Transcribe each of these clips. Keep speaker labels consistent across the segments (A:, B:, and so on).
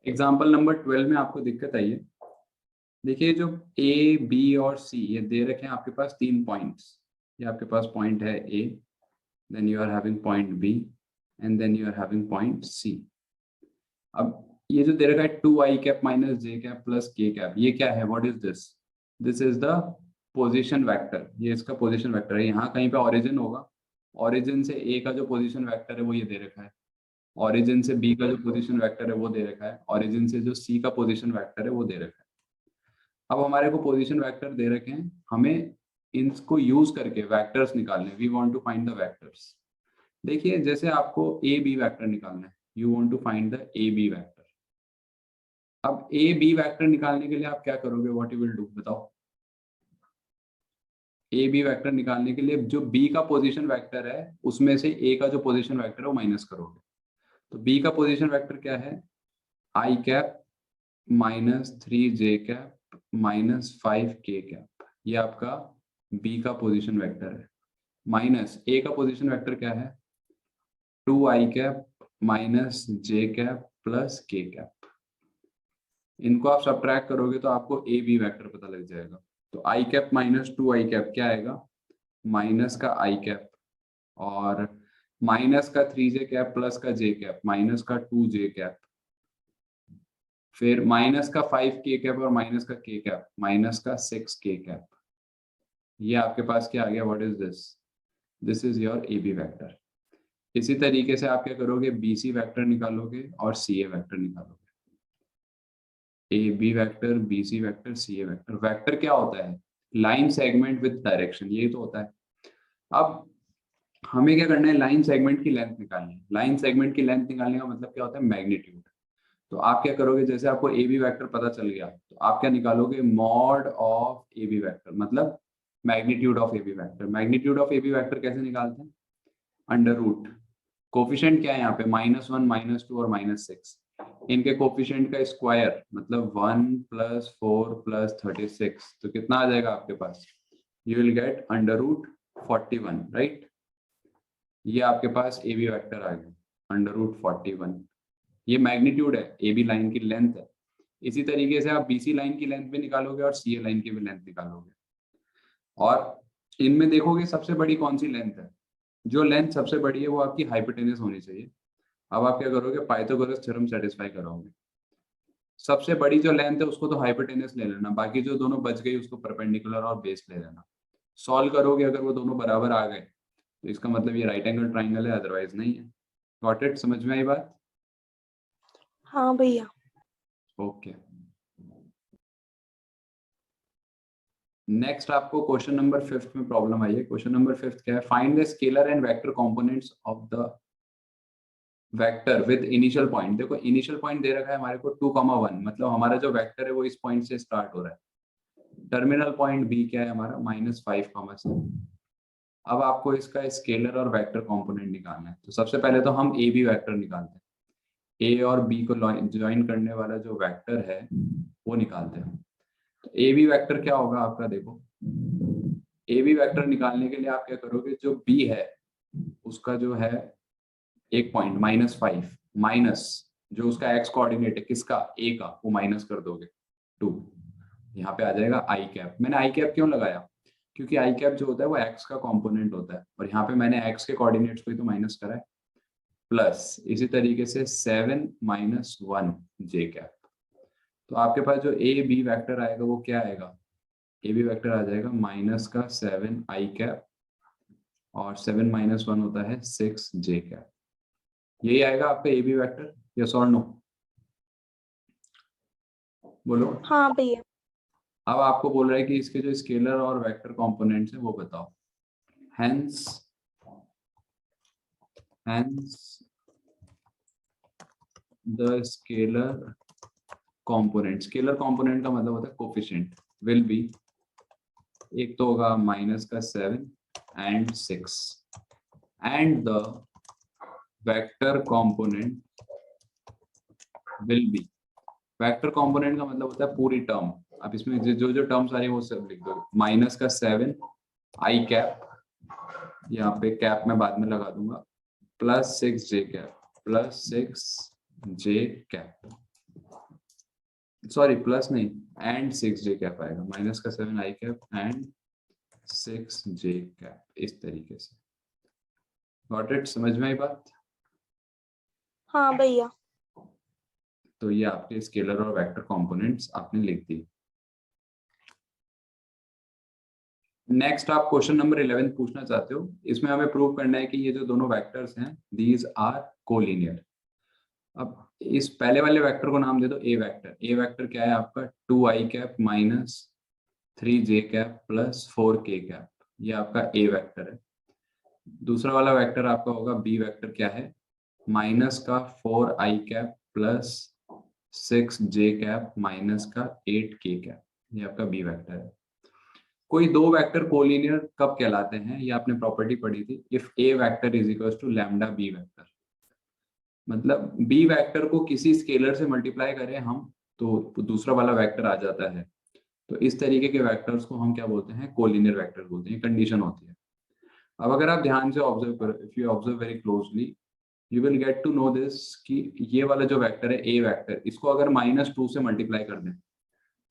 A: Example number 12 में आपको दिक्कत आई है। देखिए जो ए बी और सी ये दे रखे हैं आपके पास 3 पॉइंट्स। ये आपके पास पॉइंट है A, then you are having point B and then you are having point C. अब ये जो दे रखा है 2i cap minus J cap plus K cap, ये क्या है? What is this? This is the position vector. ये इसका पोजीशन वेक्टर है। यहाँ कहीं पे ओरिजिन होगा, ओरिजिन से ए का जो पोजीशन वेक्टर है वो ये दे रखा है, ओरिजिन से बी का जो पोजीशन वेक्टर है वो दे रखा है, ओरिजिन से जो सी का पोजीशन वेक्टर है वो दे रखा है। अब हमारे को पोजीशन वेक्टर दे रखे हैं, हमें इनको यूज करके वेक्टर्स निकालने। We want to find the vectors. देखिए जैसे आपको ए बी वेक्टर निकालना है, you want to find the A B vector. अब ए बी वेक्टर निकालने के लिए आप क्या करोगे? व्हाट यू विल डू, बताओ। ए बी वेक्टर निकालने के लिए जो बी का पोजीशन वेक्टर है उसमें से ए का जो पोजीशन वेक्टर है वो माइनस करोगे। तो बी का पोजीशन वेक्टर क्या है? I cap minus 3 J cap minus 5 K cap. ये आपका बी का पोजीशन वेक्टर है। माइनस ए का पोजीशन वेक्टर क्या है? 2i cap minus J cap plus K cap. इनको आप सब्ट्रैक्ट करोगे तो आपको ए बी वेक्टर पता लग जाएगा। तो I cap minus 2i cap क्या आएगा? माइनस का आई कैप, और माइनस का 3j कैप प्लस का जे कैप माइनस का 2j कैप, फिर माइनस का 5k कैप और माइनस का के कैप माइनस का 6k कैप। ये आपके पास क्या आ गया? What is this? This is your A B vector. इसी तरीके से आप क्या करोगे? बी सी वैक्टर निकालोगे और सी ए वैक्टर निकालोगे। A B vector, B C vector, C A vector. Vector क्या होता है? लाइन सेगमेंट विद डायरेक्शन, यही तो होता है। अब हमें क्या करना है? लाइन सेगमेंट की लेंथ निकालनी है। लाइन सेगमेंट की लेंथ निकालने का मतलब क्या होता है? मैग्नीट्यूड। तो आप क्या करोगे? जैसे आपको ए बी वैक्टर पता चल गया तो आप क्या निकालोगे? Mod of A B vector, मतलब magnitude of A B vector. Magnitude of A B vector कैसे निकालते हैं? Under root. कोफिशिएंट क्या है यहाँ पे? -1, -2 और -6। इनके कोफिशिएंट का स्क्वायर मतलब 1 + 4 + 36, तो कितना आ जाएगा आपके पास? You will get √41, right. ये आपके पास ए बी वेक्टर आ गया √41। ये मैग्नीट्यूड है, ए बी लाइन की लेंथ है। इसी तरीके से आप बी सी लाइन की लेंथ भी निकालोगे और सी ए लाइन की भी लेंथ निकालोगे, और इनमें देखोगे सबसे बड़ी कौन सी लेंथ है। जो लेंथ सबसे बड़ी है वो आपकी हाइपोटेनस होनी चाहिए। अब आप क्या करोगे? पाइथागोरस थ्योरम सेटिस्फाई करोगे। सबसे बड़ी जो लेंथ है उसको तो हाइपोटेनस ले लेना, बाकी जो दोनों बच गई उसको परपेंडिकुलर और बेस ले लेना। सॉल्व करोगे, अगर वो दोनों बराबर आ गए तो इसका मतलब ये राइट एंगल ट्राइंगल है, अदरवाइज नहीं है। Got it? समझ में आई बात?
B: हाँ भैया।
A: ओके। नेक्स्ट आपको क्वेश्चन नंबर 5 में प्रॉब्लम आई है। क्वेश्चन नंबर 5 क्या है? Find the scalar and vector components of the vector with initial point. देखो इनिशियल पॉइंट दे रखा है हमारे को 2,1, मतलब हमारा जो वेक्टर है वो इस पॉइंट से स्टार्ट हो रहा है। टर्मिनल पॉइंट बी क्या है हमारा? -5,7। अब आपको इसका स्केलर और वेक्टर कंपोनेंट निकालना है। तो सबसे पहले तो हम ए बी वेक्टर निकालते हैं। ए और बी को ज्वाइन करने वाला जो वेक्टर है वो निकालते हैं। तो ए बी वेक्टर क्या होगा आपका? देखो ए बी वेक्टर निकालने के लिए आप क्या करोगे? जो बी है उसका जो है एक पॉइंट -5 माइनस जो उसका एक्स कोऑर्डिनेट है किसका? ए का, वो माइनस कर दोगे 2। यहाँ पे आ जाएगा आई कैप। मैंने आई कैप क्यों लगाया? क्योंकि आई कैप जो होता है वो एक्स का कंपोनेंट होता है, और यहाँ पे मैंने एक्स के कोऑर्डिनेट्स को ही तो माइनस करा है। प्लस इसी तरीके से 7 - 1 जे कैप। तो आपके पास जो ए बी वेक्टर आएगा वो क्या आएगा? ए बी वेक्टर आ जाएगा -7i कैप, और 7 - 1 होता है 6j कैप। यही आएगा आपका ए बी वेक्टर, यस और नो? बोलो।
B: हाँ भैया।
A: अब आपको बोल रहा है कि इसके जो स्केलर और वेक्टर कंपोनेंट्स हैं वो बताओ। Hence the scalar component. Scalar component का मतलब होता है कोफिशिएंट, विल बी, एक तो होगा -7 and 6, and the vector component will be. Vector component का मतलब होता है पूरी टर्म। अब इसमें जो जो टर्म्स आ रही है वो सब लिख दो। -7 i कैप, यहाँ पे कैप मैं बाद में लगा दूंगा, +6j cap, +6j cap. Sorry plus नहीं, एंड 6j कैप आएगा, माइनस का 7 आई कैप एंड 6j कैप, इस तरीके से। Got it? समझ में आई बात?
B: हाँ भैया।
A: तो ये आपके स्केलर और वेक्टर कंपोनेंट्स आपने लिख दिए। नेक्स्ट आप क्वेश्चन नंबर 11 पूछना चाहते हो। इसमें हमें प्रूव करना है कि ये जो दोनों वेक्टर्स हैं दीज आर कोलिनियर। अब इस पहले वाले वेक्टर को नाम दे दो ए वेक्टर। ए वेक्टर क्या है आपका? 2i cap minus 3j cap plus 4k cap, ये आपका ए वेक्टर है। दूसरा वाला वेक्टर आपका होगा बी वेक्टर, क्या है? माइनस का 4i cap plus 6j cap minus का 8k कैप, ये आपका बी वेक्टर है। कोई दो वेक्टर कोलिनियर कब कहलाते हैं? ये आपने प्रॉपर्टी पढ़ी थी, if A vector is equal to lambda B vector. मतलब बी वेक्टर को किसी स्केलर से मल्टीप्लाई करें हम तो दूसरा वाला वेक्टर आ जाता है। तो इस तरीके के वेक्टर्स को हम क्या बोलते हैं? कोलिनियर वेक्टर बोलते हैं, कंडीशन होती है। अब अगर आप ध्यान से ऑब्जर्व करो, if you observe very closely you will get to know this कि ये वाला जो वेक्टर है ए वेक्टर, इसको अगर -2 से मल्टीप्लाई कर दें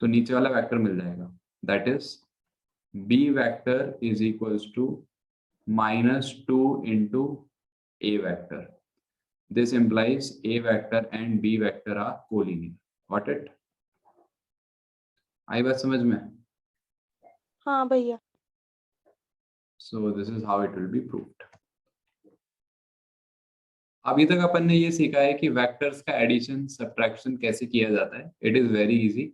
A: तो नीचे वाला वेक्टर मिल जाएगा, that is b vector is equals to -2 into a vector. This implies a vector and b vector are collinear. Got it? आई बात समझ में?
B: हाँ भैया।
A: So this is how it will be proved. अभी तक अपन ने ये सीखा है कि वेक्टर्स का एडिशन सब्ट्रैक्शन कैसे किया जाता है। It is very easy.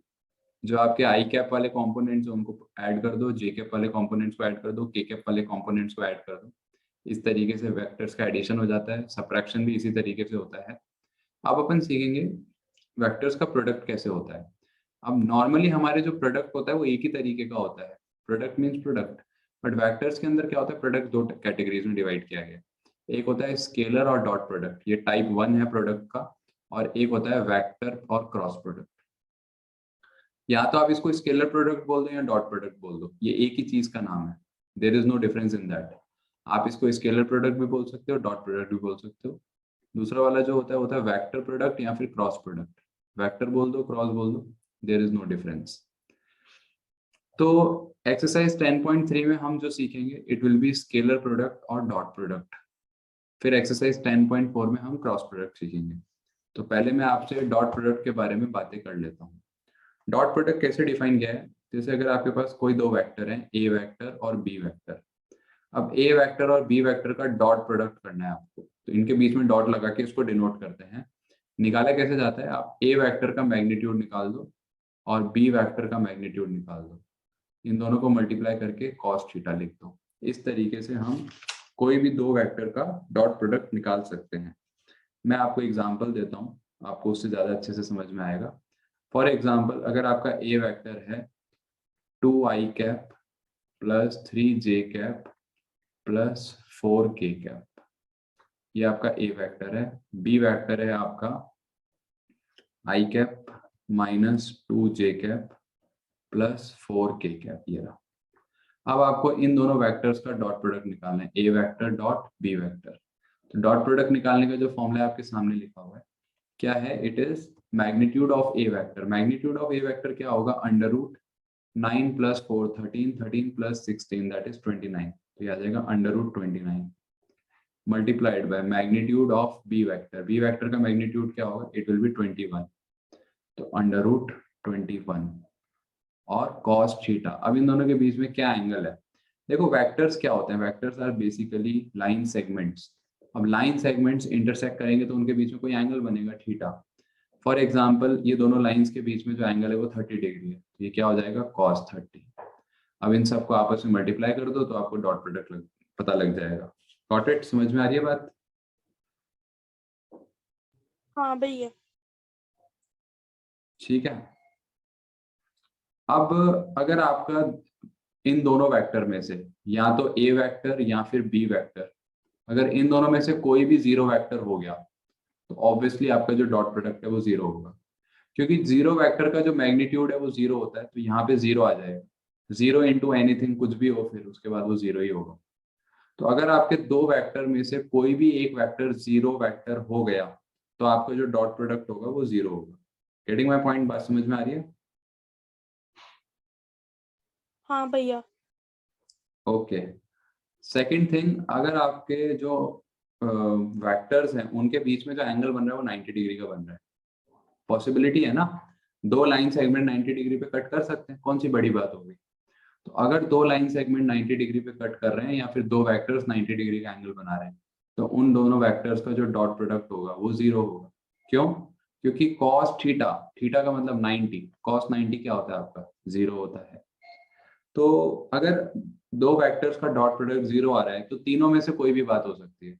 A: जो आपके आई कैप वाले कंपोनेंट्स हैं उनको ऐड कर दो, जे कैप वाले कंपोनेंट्स को ऐड कर दो, के कैप वाले कंपोनेंट्स को ऐड कर दो। इस तरीके से वेक्टर्स का एडिशन हो जाता है। सब्ट्रैक्शन भी इसी तरीके से होता है। अब अपन सीखेंगे वेक्टर्स का प्रोडक्ट कैसे होता है। अब नॉर्मली हमारे जो प्रोडक्ट होता है वो एक ही तरीके का होता है, product means product. But vectors के अंदर क्या होता है? प्रोडक्ट दो कैटेगरीज में डिवाइड किया गया। एक होता है स्केलर और डॉट प्रोडक्ट, ये टाइप 1 है प्रोडक्ट का। और एक होता है वेक्टर और क्रॉस प्रोडक्ट। या तो आप इसको स्केलर प्रोडक्ट बोल दो या डॉट प्रोडक्ट बोल दो, ये एक ही चीज का नाम है। There is no difference in that. आप इसको स्केलर प्रोडक्ट भी बोल सकते हो, डॉट प्रोडक्ट भी बोल सकते हो। दूसरा वाला जो होता है वेक्टर प्रोडक्ट या फिर क्रॉस प्रोडक्ट। वेक्टर बोल दो, क्रॉस बोल दो, देयर इज नो डिफरेंस। तो एक्सरसाइज 10.3 में हम जो सीखेंगे it will B scalar product और डॉट प्रोडक्ट। फिर एक्सरसाइज 10.4 में हम क्रॉस प्रोडक्ट सीखेंगे। तो पहले मैं आपसे डॉट प्रोडक्ट के बारे में बातें कर लेता हूँ। डॉट प्रोडक्ट कैसे डिफाइन किया है? जैसे अगर आपके पास कोई दो वेक्टर हैं, ए वेक्टर और बी वेक्टर। अब ए वेक्टर और बी वेक्टर का डॉट प्रोडक्ट करना है आपको, तो इनके बीच में डॉट लगा के इसको डिनोट करते हैं। निकाला कैसे जाता है? आप ए वेक्टर का मैग्नीट्यूड निकाल दो और बी वेक्टर का मैग्नीट्यूड निकाल दो, इन दोनों को मल्टीप्लाई करके कॉस थीटा लिख दो। इस तरीके से हम कोई भी दो वेक्टर का डॉट प्रोडक्ट निकाल सकते हैं। मैं आपको एग्जांपल देता हूँ, आपको उससे ज्यादा अच्छे से समझ में आएगा। फॉर एग्जाम्पल अगर आपका ए वेक्टर है 2i cap plus 3j cap plus 4k cap, ये आपका ए वेक्टर है। बी वेक्टर है आपका i cap minus 2j cap plus 4k cap, ये रहा। अब आपको इन दोनों वेक्टर्स का डॉट प्रोडक्ट निकालना है, A vector dot B vector. तो डॉट प्रोडक्ट निकालने का जो फॉर्मूला आपके सामने लिखा हुआ है क्या है? It is magnitude of A vector. Magnitude of A vector क्या होगा? Under root 9 plus 4 13, 13 plus 16 that is 29। तो ये आ जाएगा under root 29 multiplied by magnitude of B vector. B vector का मैग्नीट्यूड क्या होगा? इट विल बी 21, तो अंडर रूट 21 और cos थीटा। अब इन दोनों के बीच में क्या एंगल है? देखो वेक्टर्स क्या होते हैं? Vectors are basically line segments. अब लाइन सेगमेंट्स इंटरसेक्ट करेंगे तो उनके बीच में कोई एंगल बनेगा थीटा। फॉर एग्जाम्पल ये दोनों लाइंस के बीच में जो एंगल है वो 30 डिग्री है, तो ये क्या हो जाएगा? cos 30। अब इन सबको आपस में मल्टीप्लाई कर दो तो आपको डॉट प्रोडक्ट पता लग जाएगा। Got it? समझ में आ रही है बात?
B: हाँ भैया।
A: ठीक है। अब अगर आपका इन दोनों वेक्टर में से या तो ए वेक्टर या फिर बी वेक्टर, अगर इन दोनों में से कोई भी जीरो वेक्टर हो गया तो ऑब्वियसली आपका जो डॉट प्रोडक्ट है वो जीरो होगा। क्योंकि जीरो वेक्टर का जो मैग्नीट्यूड है वो जीरो होता है, तो यहाँ पे जीरो आ जाएगा। जीरो इंटू एनीथिंग कुछ भी हो फिर उसके बाद वो जीरो ही होगा। तो अगर आपके दो वेक्टर में से कोई भी एक वेक्टर जीरो वेक्टर हो गया तो आपका जो डॉट प्रोडक्ट होगा वो जीरो होगा। Getting my point? बात समझ में आ रही है?
B: हाँ भैया।
A: ओके। सेकंड थिंग, अगर आपके जो वेक्टर्स हैं उनके बीच में जो एंगल बन रहा है वो 90 डिग्री का बन रहा है, पॉसिबिलिटी है ना, दो लाइन सेगमेंट 90 डिग्री पे कट कर सकते हैं, कौन सी बड़ी बात होगी। तो अगर दो लाइन सेगमेंट 90 डिग्री पे कट कर रहे हैं या फिर दो वेक्टर्स 90 डिग्री का एंगल बना रहे हैं, तो उन दोनों वेक्टर्स का जो डॉट प्रोडक्ट होगा वो जीरो होगा। क्यों? क्योंकि कॉस थीटा, थीटा का मतलब 90, कॉस 90 क्या होता है आपका? जीरो होता है। तो अगर दो वेक्टर्स का डॉट प्रोडक्ट जीरो आ रहा है तो तीनों में से कोई भी बात हो सकती है,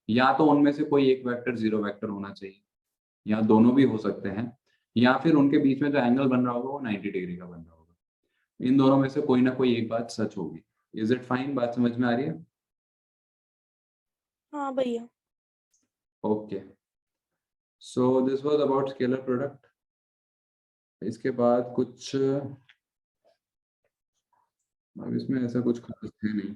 A: या तो उनमें से कोई एक वेक्टर जीरो वेक्टर होना चाहिए, या दोनों भी हो सकते हैं, या फिर उनके बीच में जो एंगल बन रहा होगा वो 90 डिग्री का बन रहा होगा। इन दोनों में से कोई ना कोई एक बात सच होगी। Is it fine? बात समझ में आ रही है?
B: हाँ भैया।
A: Okay, so this was about scalar product. इसके बाद कुछ, अब इसमें ऐसा कुछ खास है नहीं,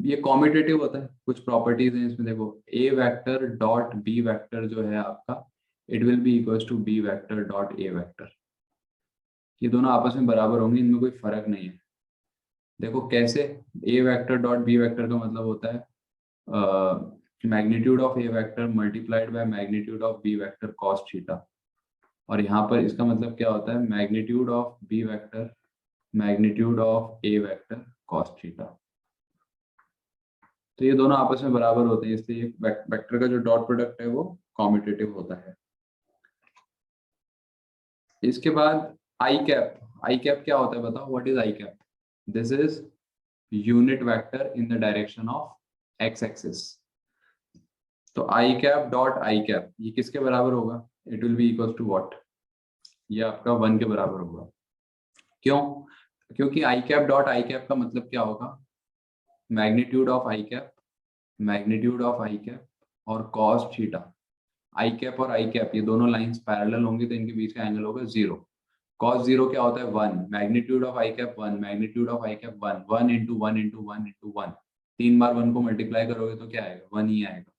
A: ये कॉम्यूटेटिव होता है, कुछ प्रॉपर्टीज हैं इसमें। देखो, A vector dot B vector जो है आपका, it will be equals to B vector dot A vector. ये दोनों आपस में बराबर होंगे, इनमें कोई फर्क नहीं है। देखो कैसे, A vector dot B vector का मतलब होता है magnitude of A vector multiplied by magnitude of B vector cos theta, और यहाँ पर इसका मतलब क्या होता है, magnitude of B vector magnitude of A vector cos theta. तो ये दोनों आपस में बराबर होते हैं, इसलिए वेक्टर का जो डॉट प्रोडक्ट है वो कॉम्यूटेटिव होता है। इसके बाद आई कैप, आई कैप क्या होता है बताओ, what is I cap? This is unit vector in the direction of X axis. तो I cap dot I cap ये किसके बराबर होगा? It will be equal to what? ये आपका 1 के बराबर होगा। क्यों? क्योंकि I cap dot I cap का मतलब क्या होगा, magnitude of I cap magnitude of I cap और कॉस थीटा। आई कैप और आई कैप ये दोनों लाइंस पैरेलल होंगी तो इनके बीच का एंगल होगा जीरो। कॉस जीरो क्या होता है? 1। Magnitude of I cap 1, magnitude of I cap 1, 1 into 1 into 1 into 1। 3 बार 1 को मल्टीप्लाई करोगे तो क्या आएगा? 1 ही आएगा।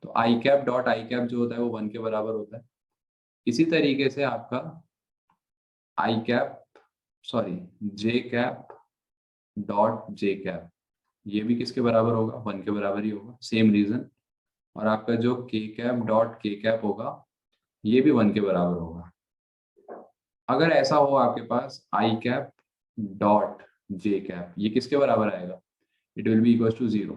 A: तो I cap dot I cap जो होता है वो 1 के बराबर होता है। इसी तरीके से आपका आई कैप, सॉरी, जे कैप डॉट जे कैप ये भी किसके बराबर होगा? 1 के बराबर ही होगा, सेम रीजन। और आपका जो के कैप डॉट के कैप होगा ये भी 1 के बराबर होगा। अगर ऐसा हो आपके पास I cap dot J cap, ये किसके बराबर आएगा? It will be equal to zero,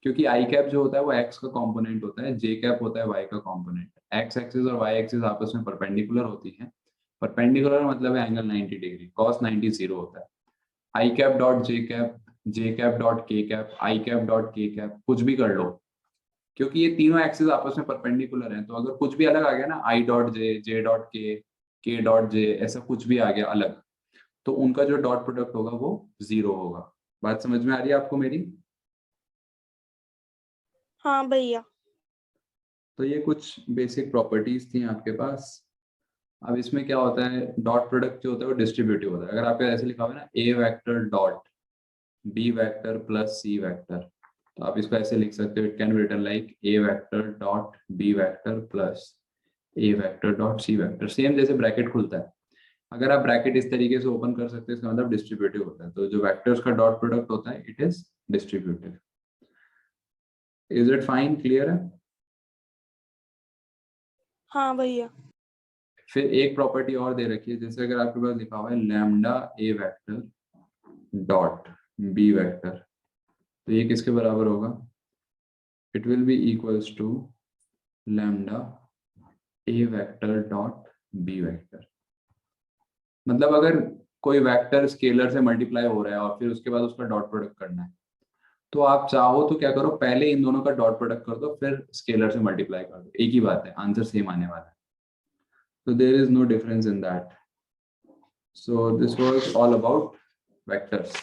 A: क्योंकि आई कैप जो होता है वो एक्स का कंपोनेंट होता है, जे कैप होता है वाई का कंपोनेंट। एक्स एक्सिस और वाई एक्सिस आपस में परपेंडिकुलर होती हैं। परपेंडिकुलर मतलब है एंगल 90 डिग्री, कॉस 90 जीरो होता है। I cap dot J cap dot K cap, I cap dot K cap, कुछ भी कर लो, क्योंकि ये तीनों एक्सिस आपस में परपेंडिकुलर हैं। तो अगर कुछ भी अलग आ गया ना, आई डॉट जे डॉट के डॉट जे, ऐसा कुछ भी आ गया अलग, तो उनका जो डॉट प्रोडक्ट होगा वो जीरो होगा। बात समझ में आ रही है आपको मेरी?
B: हाँ भैया।
A: तो ये कुछ बेसिक प्रॉपर्टीज थी आपके पास। अब इसमें क्या होता है, डॉट प्रोडक्ट जो होता है वो डिस्ट्रीब्यूटिव होता है। अगर आपके ऐसे लिखा हुआ है ना, A vector dot B vector plus C vector, तो आप इसको ऐसे लिख सकते हो, it can be written like A vector dot B vector plus A vector dot C vector. Same जैसे ब्रैकेट खुलता है, अगर आप ब्रैकेट इस तरीके से ओपन कर सकते हैं, इसका मतलब डिस्ट्रीब्यूटिव होता है। तो जो वेक्टर्स का डॉट प्रोडक्ट होता है it is distributive. Is it fine? Clear है?
B: हाँ भैया।
A: फिर एक प्रॉपर्टी और दे रखी है, जैसे अगर आपके पास लिखा हुआ है lambda A vector dot B vector, तो ये किसके बराबर होगा? It will be equals to lambda A vector dot B vector. मतलब अगर कोई वेक्टर स्केलर से मल्टीप्लाई हो रहा है और फिर उसके बाद उसका डॉट प्रोडक्ट करना है, तो आप चाहो तो क्या करो, पहले इन दोनों का डॉट प्रोडक्ट कर दो, फिर स्केलर से मल्टीप्लाई कर दो, एक ही बात है, आंसर सेम आने वाला है। तो there is no difference in that. So this was all about vectors.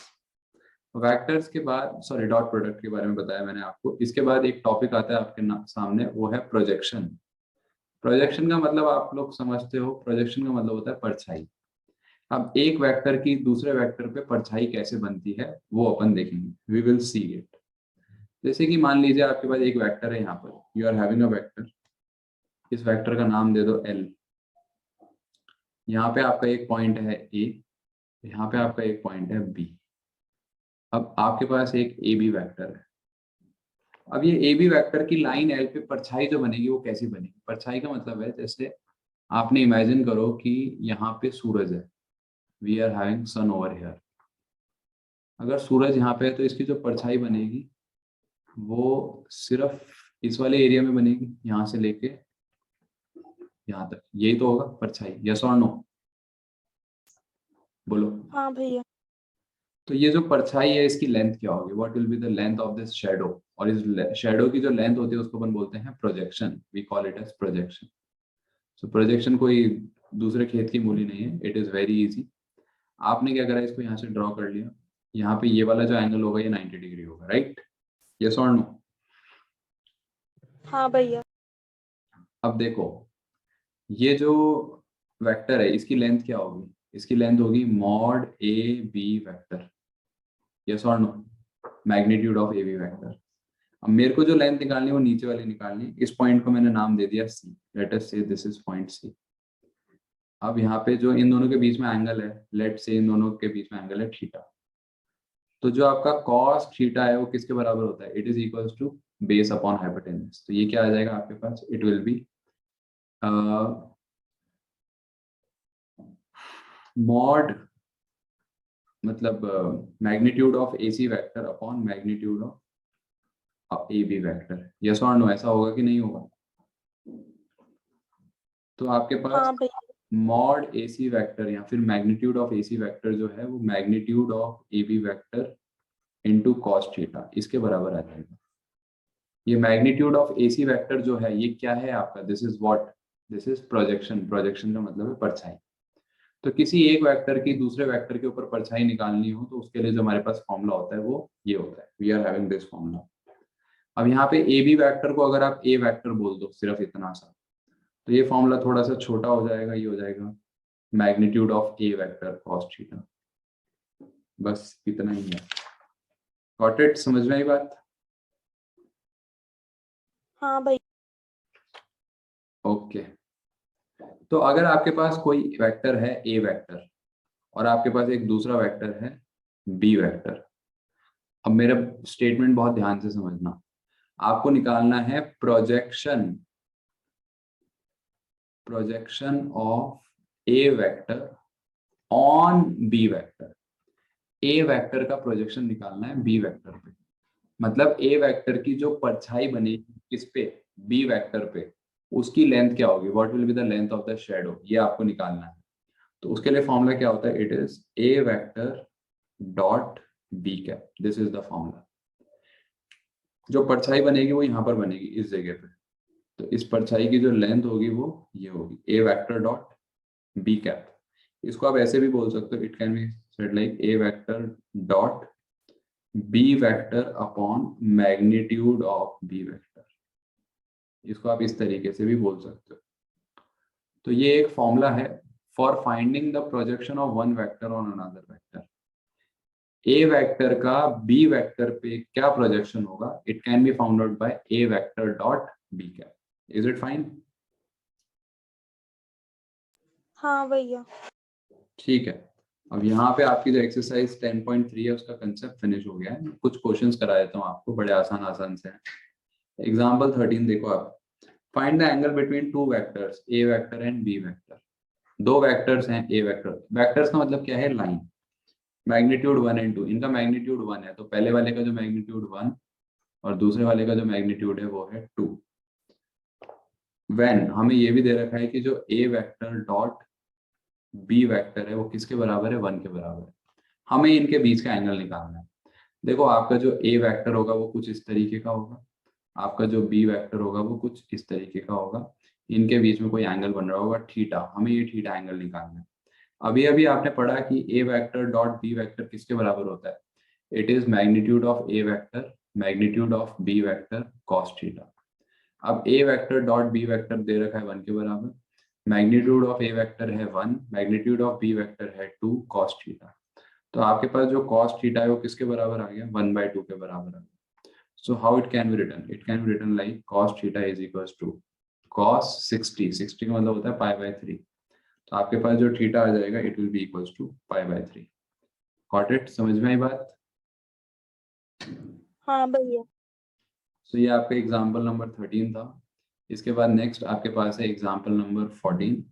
A: Vectors के बाद, सॉरी, डॉट प्रोडक्ट के बारे में बताया मैंने आपको। इसके बाद एक टॉपिक आता है आपके सामने, वो है प्रोजेक्शन। प्रोजेक्शन का मतलब आप लोग समझते हो, प्रोजेक्शन का मतलब होता है परछाई। अब एक वेक्टर की दूसरे वेक्टर पे परछाई कैसे बनती है वो अपन देखेंगे, वी विल सी इट। जैसे कि मान लीजिए आपके पास एक वेक्टर है, यहाँ पर you are having a vector, इस वेक्टर का नाम दे दो L। यहाँ पे आपका एक पॉइंट है A, यहाँ पे आपका एक पॉइंट है B। अब आपके पास एक AB वेक्टर है। अब ये AB वेक्टर की लाइन L पे परछाई जो बनेगी वो कैसी बनेगी? परछाई का मतलब है जैसे आपने इमेजिन करो कि यहाँ पे सूरज है, we are having sun over here. अगर सूरज यहाँ पे है तो इसकी जो परछाई बनेगी वो सिर्फ इस वाले एरिया में बनेगी, यहाँ से लेके यहाँ तक, यही तो होगा परछाई। यस और नो, बोलो।
B: हाँ भैया।
A: तो ये जो परछाई है इसकी लेंथ क्या होगी? What will be the length of this shadow? और इस शैडो की जो लेंथ होती है उसको अपन बोलते हैं projection, we call it as projection. So projection कोई दूसरे खेत की मूली नहीं है, इट इज वेरी इजी। आपने क्या करा, इसको यहाँ से ड्रॉ कर लिया, यहाँ पे ये वाला जो एंगल होगा ये 90 डिग्री होगा, राइट? यस और नो?
B: हाँ भैया।
A: अब देखो, ये जो वेक्टर है इसकी लेंथ क्या होगी? इसकी लेंथ होगी mod A B vector. Yes और no? Magnitude of A B vector. अब मेरे को जो लेंथ निकालनी है वो नीचे वाली निकालनी है। इस पॉइंट को मैंने नाम दे दिया सी, late us say this is point C. अब यहाँ पे जो इन दोनों के बीच में एंगल है, लेट से इन दोनों के बीच में एंगल है थीटा। तो जो आपका कॉस थीटा है वो किसके बराबर होता है? It is equals to base upon hypotenuse. तो ये क्या आ जाएगा आपके पास? इट विल बी मॉड, मतलब magnitude of A C vector upon magnitude of A B vector. Yes और नो? ऐसा होगा कि नहीं होगा? तो आपके पास
B: हाँ भैया।
A: मॉड ए सी वैक्टर या फिर magnitude of A C vector जो है वो magnitude of A B vector into cos theta इसके बराबर आ जाएगा। ये magnitude of A C vector जो है ये क्या है आपका? This is what? This is projection. Projection का मतलब है परछाई। तो किसी एक वेक्टर की दूसरे वेक्टर के ऊपर परछाई निकालनी हो तो उसके लिए जो हमारे पास फॉर्मूला होता है वो ये होता है, we are having this formula. अब यहाँ पे ए बी वेक्टर को अगर आप ए वेक्टर बोल दो सिर्फ इतना सा, तो ये फॉर्मूला थोड़ा सा छोटा हो जाएगा, ये हो जाएगा magnitude of A vector cos theta. बस इतना ही है। Got it? समझ में आई बात?
B: हाँ भैया।
A: ओके। तो अगर आपके पास कोई वेक्टर है ए वेक्टर और आपके पास एक दूसरा वेक्टर है बी वेक्टर, अब मेरा स्टेटमेंट बहुत ध्यान से समझना। आपको निकालना है projection, projection of A vector on B vector. A vector का प्रोजेक्शन निकालना है बी वेक्टर पे। मतलब ए वेक्टर की जो परछाई बनेगी किस पे? बी वेक्टर पे, उसकी लेंथ क्या होगी? What will be the length of the shadow, ये आपको निकालना है। तो उसके लिए फॉर्मूला क्या होता है? It is A vector dot B cap. This is the formula. जो परछाई बनेगी वो यहाँ पर बनेगी इस जगह पे। तो इस परछाई की जो लेंथ होगी वो ये होगी, A vector dot B cap. इसको आप ऐसे भी बोल सकते हो, it can be said like A vector dot B vector upon magnitude of B vector. इसको आप इस तरीके से भी बोल सकते हो। तो ये एक फॉर्मूला है for finding the projection of one vector on another vector. A vector का बी वेक्टर पे क्या प्रोजेक्शन होगा? It can be found out by A vector dot B cap. Is it fine?
B: हाँ भैया।
A: ठीक है। अब यहाँ पे आपकी जो एक्सरसाइज 10.3 है उसका कंसेप्ट फिनिश हो गया है। कुछ क्वेश्चंस करा देता हूँ आपको, बड़े आसान आसान से हैं। एग्जाम्पल 13 देखो आप। Find the angle between two vectors A vector and B vector. दो वेक्टर्स हैं ए वेक्टर। वेक्टर्स का मतलब क्या है? लाइन। मैग्नीट्यूड 1 एंड 2, इनका मैग्नीट्यूड 1 है तो पहले वाले का जो मैग्नीट्यूड 1 और दूसरे वाले का जो मैग्नीट्यूड है वो है 2। व्हेन हमें ये भी दे रखा है कि जो A vector dot B vector है वो किसके बराबर है? 1 के बराबर है। हमें इनके बीच का एंगल निकालना है। देखो आपका जो ए वेक्टर होगा वो कुछ इस तरीके का होगा, आपका जो बी वेक्टर होगा वो कुछ इस तरीके का होगा। इनके बीच में कोई एंगल बन रहा होगा थीटा, हमें ये थीटा एंगल निकालना है। अभी अभी आपने पढ़ा कि A vector dot B vector किसके बराबर होता है? It is magnitude of A vector magnitude of B vector cos theta. अब A vector dot B vector दे रखा है 1 के बराबर, मैग्नीट्यूड ऑफ ए वेक्टर है 1, मैग्नीट्यूड ऑफ बी वेक्टर है 2 कॉस थीटा। तो आपके पास जो कॉस थीटा है वो किसके बराबर आ गया? 1/2 के बराबर आ गया। So how it can be written? It can be written like cos theta is equals to cos 60 का मतलब होता है पाई बाय 3। तो आपके पास जो थीटा आ जाएगा it will be equals to pi by 3। Got it? समझ में आई बात?
B: हाँ भैया।
A: तो ये आपका एग्जाम्पल नंबर 13 था। इसके बाद नेक्स्ट आपके पास है एग्जाम्पल नंबर 14।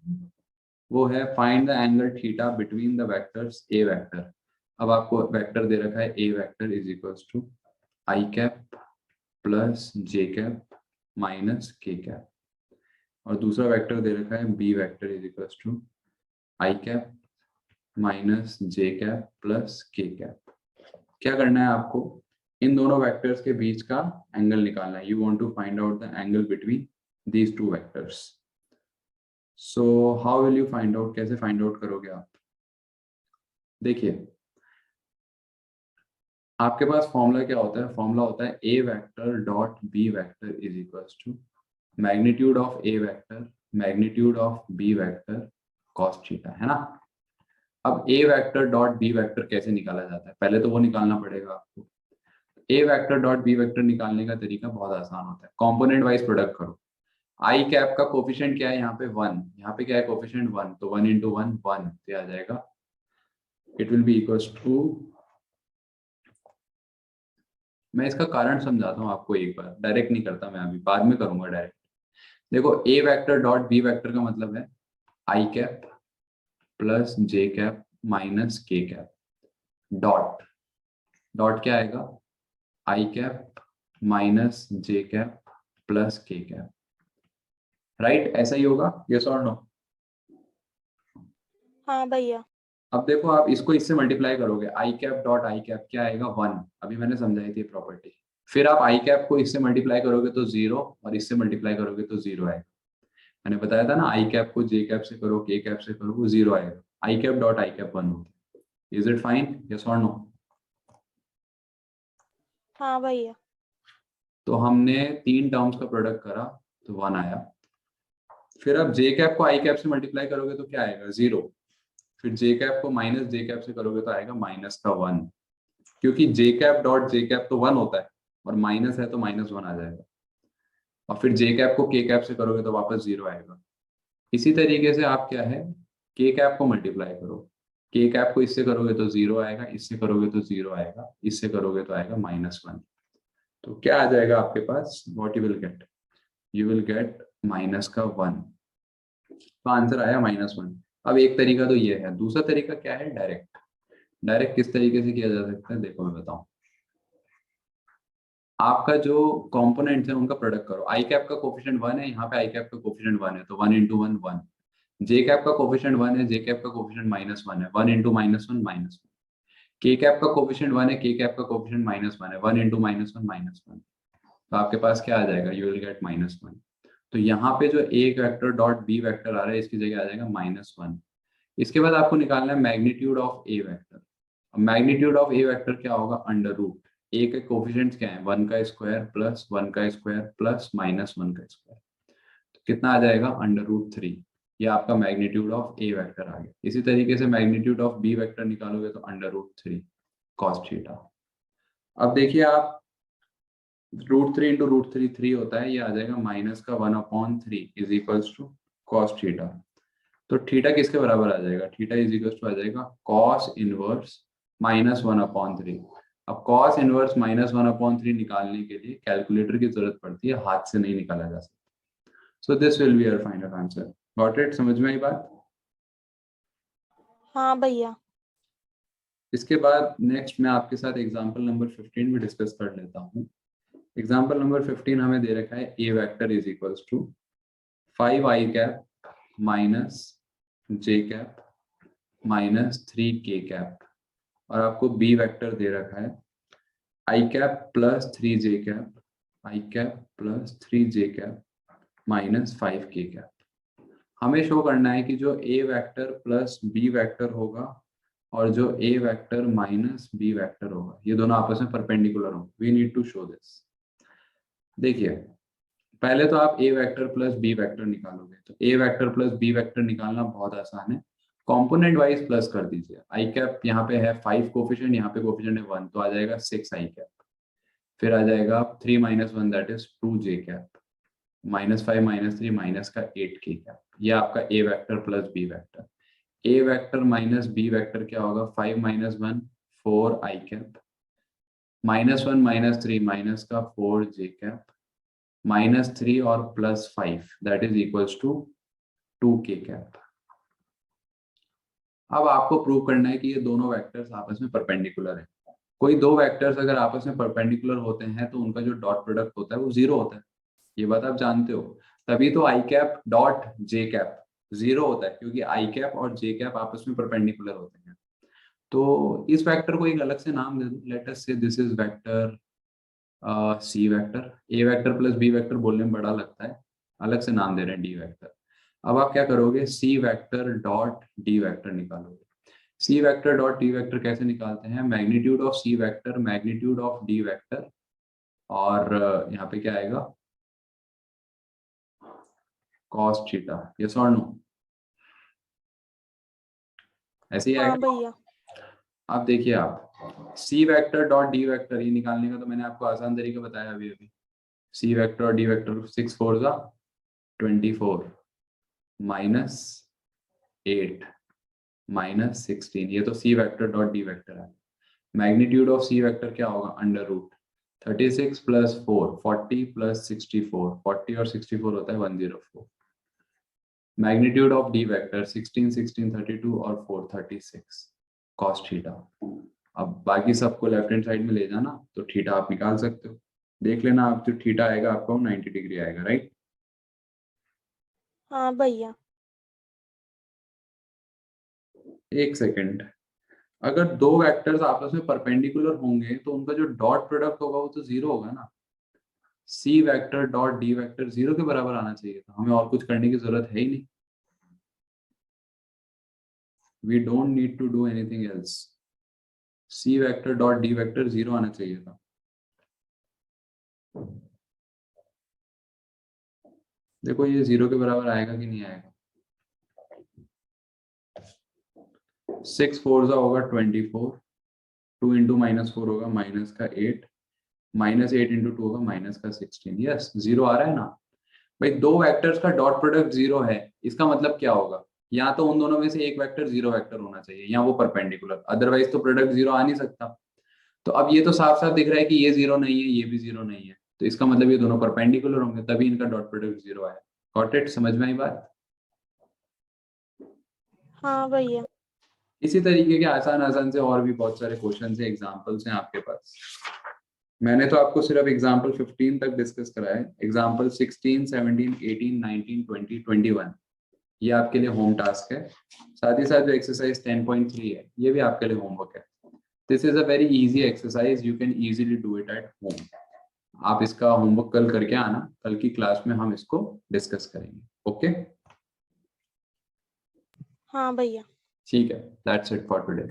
A: वो है find the angle theta between the vectors A vector. अब आपको वेक्टर दे रखा है A vector is equals to I cap plus J cap minus K cap, और दूसरा वेक्टर दे रखा है B vector is equals to I cap minus J cap plus K cap. क्या करना है आपको? इन दोनों वेक्टर्स के बीच का एंगल निकालना है। You want to find out the angle between these two vectors. So how will you find out? कैसे फाइंड आउट करोगे आप? देखिए, आपके पास फॉर्मूला क्या होता है? फॉर्मूला होता है A vector dot B vector is equals to magnitude of A vector magnitude of B vector cos theta, है ना? अब A vector dot B vector कैसे निकाला जाता है? पहले तो वो निकालना पड़ेगा आपको। ए वेक्टर डॉट बी वेक्टर निकालने का तरीका बहुत आसान होता है। कंपोनेंट वाइज प्रोडक्ट करो। आई कैप का कोफिशिएंट क्या है? यहाँ पे 1, यहाँ पे क्या है? कोफिशिएंट 1, तो 1 इंटू 1 1 से आ जाएगा। It will be equals to, मैं इसका कारण समझाता हूँ आपको एक बार, डायरेक्ट नहीं करता मैं, अभी बाद में करूंगा डायरेक्ट। देखो, A vector dot B vector का मतलब है I cap plus J cap minus K cap dot dot क्या आएगा? आई cap minus J cap plus K cap. Right? ऐसा ही होगा, यस और नो?
B: हाँ भैया।
A: अब देखो, आप इसको इससे मल्टीप्लाई करोगे, आई कैप डॉट आई कैप क्या आएगा? 1। अभी मैंने समझाई थी प्रॉपर्टी। फिर आप आई कैप को इससे मल्टीप्लाई करोगे तो 0, और इससे मल्टीप्लाई करोगे तो 0 आएगा। मैंने बताया था ना, आई कैप को जे कैप से करो, के कैप से करो, वो 0 आएगा। आई कैप डॉट आई कैप 1 होता है। इज इट फाइन, यस और नो?
B: हाँ भैया।
A: तो हमने 3 टर्म्स का प्रोडक्ट करा तो 1 आया। फिर अब जे कैप को आई कैप से मल्टीप्लाई करोगे तो क्या आएगा? 0। फिर जे कैप को माइनस जे कैप से करोगे तो आएगा माइनस का 1, क्योंकि जे कैप डॉट जे कैप तो 1 होता है, और माइनस है तो माइनस 1 आ जाएगा। और फिर जे कैप को के कैप से करोगे तो वापस 0 आएगा। इसी तरीके से आप क्या है, के कैप को मल्टीप्लाई करो। के कैप को इससे करोगे तो 0 आएगा, इससे करोगे तो 0 आएगा, इससे करोगे तो आएगा -1। तो क्या आ जाएगा आपके पास? What you will get? You will get minus का 1। तो आंसर आया -1। अब एक तरीका तो ये है, दूसरा तरीका क्या है? डायरेक्ट। डायरेक्ट किस तरीके से किया जा सकता है? देखो मैं बताऊं। आपका जो कंपोनेंट्स है उनका प्रोडक्ट करो। आई कैप का कोफिशिएंट 1 है, यहाँ पे आई कैप का कोफिशिएंट 1 है, तो 1 इंटू 1 1। जे कैप का कोफिशिएंट 1 है, जे कैप का कोफिशिएंट -1 है, 1 इंटू -1 -1। के कैप का कोफिशिएंट 1 है, के कैप का कोफिशिएंट -1 है, 1 इंटू -1 -1। तो आपके पास क्या आ जाएगा? You will gate -1। तो यहाँ पे जो A vector dot B vector आ रहा है, इसकी जगह आ जाएगा -1। इसके बाद आपको निकालना है magnitude of A vector. Magnitude of A vector क्या होगा? Under root. ए के कोफिशिएंट्स क्या है? 1 का स्क्वायर प्लस 1 का स्क्वायर प्लस -1 का स्क्वायर। तो कितना आ जाएगा? √3। ये आपका मैग्नीट्यूड ऑफ ए वेक्टर आ गया। इसी तरीके से मैग्नीट्यूड ऑफ बी वेक्टर निकालोगे तो √3 cos थीटा। अब देखिए आप, √3 इंटू √3 3 होता है, ये आ जाएगा माइनस का 1/3 is equals to cos theta. तो थीटा किसके बराबर आ जाएगा? थीटा इज इक्वल्स टू आ जाएगा cos इनवर्स -1/3। अब cos इनवर्स -1/3 निकालने के लिए कैलकुलेटर की जरूरत पड़ती है, हाथ से नहीं निकाला जा सकता। So this will be your final answer. Got it? समझ में आई बात?
B: हाँ भैया।
A: इसके बाद नेक्स्ट मैं आपके साथ एग्जांपल नंबर 15 भी डिस्कस कर लेता हूँ। एग्जांपल नंबर 15 हमें दे रखा है A vector is equals to 5 I cap minus J cap minus 3 K cap, और आपको बी वेक्टर दे रखा है I cap plus 3 J cap, I cap plus 3 J cap minus 5 K cap. हमें शो करना है कि जो A vector plus B vector होगा और जो A vector minus B vector होगा, ये दोनों आपस में परपेंडिकुलर होंगे। We need to show this. देखिए, पहले तो आप A vector plus B vector निकालोगे, तो A vector plus B vector निकालना बहुत आसान है। कंपोनेंट वाइज प्लस कर दीजिए। आई कैप यहाँ पे है 5 कोफिशिएंट, यहाँ पे कोफिशिएंट है 1, तो आ जाएगा 6 आई कैप। फिर आ जाएगा 3 - 1 that is 2 J cap. -5 -3 minus का 8 k कैप, ये आपका ए vector plus B vector. A vector minus B vector क्या होगा, 5 - 1 4 आई कैप, -1 -3 माइनस का 4 जे कैप, -3 और +5 दैट इज इक्वल्स टू 2 के कैप। अब आपको प्रूव करना है कि ये दोनों वेक्टर्स आपस में परपेंडिकुलर है। कोई दो वेक्टर्स अगर आपस में परपेंडिकुलर होते हैं तो उनका जो डॉट प्रोडक्ट होता है वो जीरो होता है, ये बात आप जानते हो। तभी तो I cap dot J cap zero होता है, क्योंकि आई कैप और जे कैप आपस में परपेंडिकुलर होते हैं। तो इस वेक्टर को एक अलग से नाम दे दो, let us say this is vector C vector. A vector plus B vector बोलने में बड़ा लगता है, अलग से नाम दे रहे हैं डी वेक्टर। अब आप क्या करोगे, C vector dot D vector निकालोगे। C vector dot D vector कैसे निकालते हैं, magnitude of C vector magnitude of D vector, और यहाँ पे क्या आएगा, कॉस थीटा। यस और नो, ऐसे ही
B: हाँ
A: आएगा।
B: भैया।
A: आप देखिए, आप C vector dot D vector ये निकालने का तो मैंने आपको आसान तरीका बताया अभी अभी। सी वेक्टर और डी वेक्टर 6 4 का 24 -8 -16, ये तो सी वेक्टर डॉट डी वेक्टर है। मैग्नीट्यूड ऑफ सी वेक्टर क्या होगा, √36 + 4 40 + 64, 40 और 64 होता है 104। मैग्नीट्यूड ऑफ डी वेक्टर 16 16 32 और 4 36 कॉस थीटा। अब बाकी सबको लेफ्ट हैंड साइड में ले जाना तो थीटा आप निकाल सकते हो। देख लेना, आप जो थीटा आएगा आपका वो 90 डिग्री आएगा, राइट।
B: हाँ भैया।
A: एक सेकेंड, अगर दो वेक्टर्स आपस में परपेंडिकुलर होंगे तो उनका जो डॉट प्रोडक्ट होगा वो तो जीरो होगा ना। C vector dot D vector zero के बराबर आना चाहिए था, हमें और कुछ करने की जरूरत है ही नहीं। We don't need to do anything else. C vector dot D vector zero आना चाहिए था। देखो ये जीरो के बराबर आएगा कि नहीं आएगा। 6 4 होगा 24, 2 इंटू -4 होगा माइनस का 8, -8 इंटू 2 होगा माइनस का 16। यस, जीरो आ रहा है ना भाई। दो वेक्टर्स का डॉट प्रोडक्ट जीरो है, इसका मतलब क्या होगा, या तो उन दोनों में से एक वेक्टर जीरो वेक्टर होना चाहिए या वो परपेंडिकुलर, अदरवाइज तो प्रोडक्ट जीरो आ नहीं सकता। तो अब ये तो साफ साफ दिख रहा है कि ये जीरो नहीं है, ये भी जीरो नहीं है, तो इसका मतलब ये दोनों परपेंडिकुलर होंगे, तभी इनका डॉट प्रोडक्ट जीरो आया। गॉट इट, समझ में आई बात।
B: हाँ भैया।
A: इसी तरीके के आसान आसान से और भी बहुत सारे क्वेश्चन है, एग्जाम्पल्स हैं आपके पास। मैंने तो आपको सिर्फ एग्जाम्पल 15 तक डिस्कस करा है। एग्जाम्पल 16 17 18 19 20 21 ये आपके लिए होम टास्क है। साथ ही साथ जो एक्सरसाइज 10.3 है ये भी आपके लिए होमवर्क है। This is a very easy exercise, you can easily do it at home. आप इसका होमवर्क कल करके आना, कल की क्लास में हम इसको डिस्कस करेंगे। ओके,
B: हाँ भैया।
A: ठीक है, दैट्स इट फॉर टुडे।